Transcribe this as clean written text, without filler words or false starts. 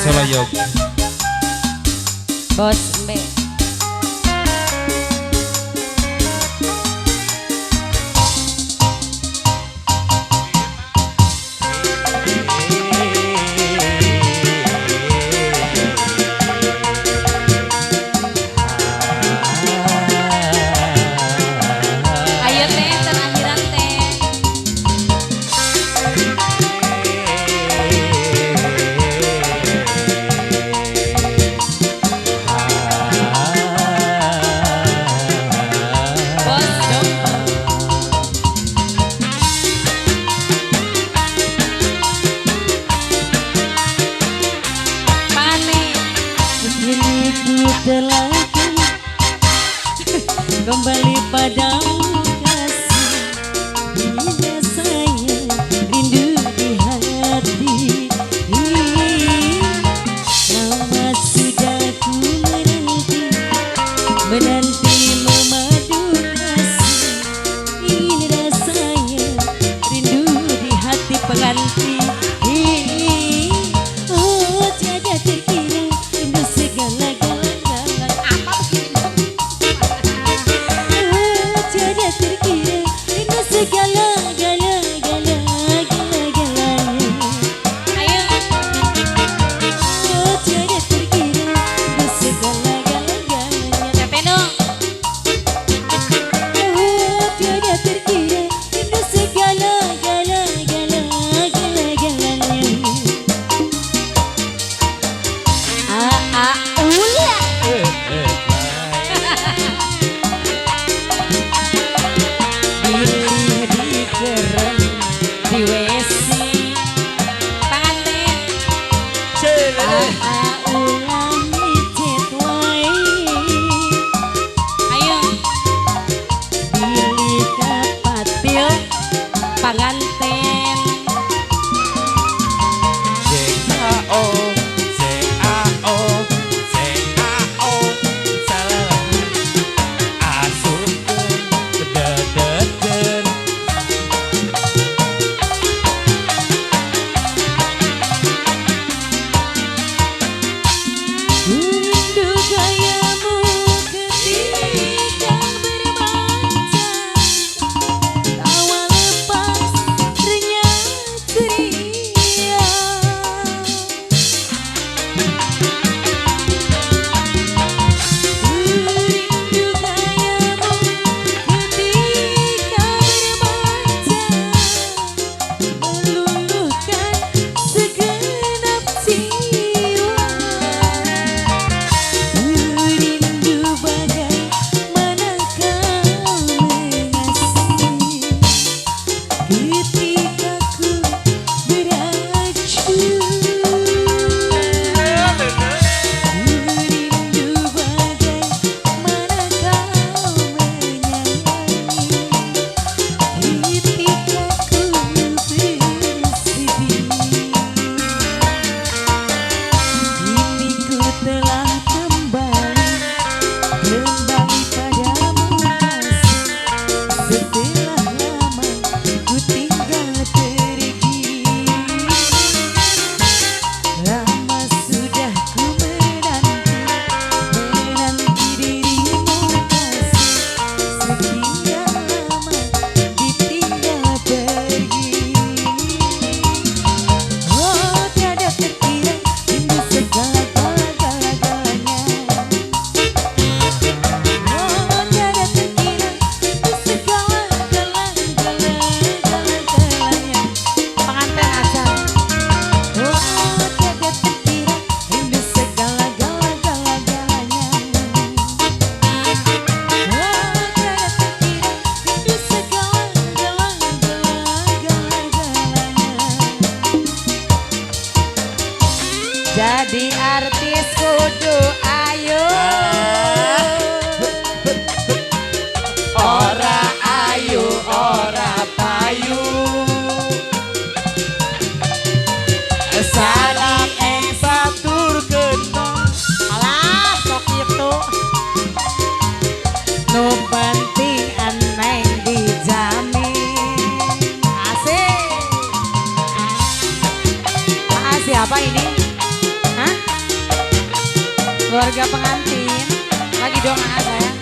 Selayok Bos Mbe. Ayo teh terakhiran teh. Bos dong. Pane. Kini kita lagi kembali padamu kasih. Bila saya rindu di hati, lama sudah ku menanti memadu kasih. Ini rasanya rindu di hati pengantin. Oh tiada terkira rindu segala-galanya. Apa begini? Oh tiada terkira rindu segala-galanya. Ayo. Oh tiada terkira rindu segala-galanya. Capek dong. Oh tiada terkira rindu segala-galanya. Ulah. Pilih di kerang di WC. Pengantin. Ulangi chat wae. Ayo. Pilih kapatil Pengantin. CAO CAO CAO keluarga pengantin lagi doa sayang.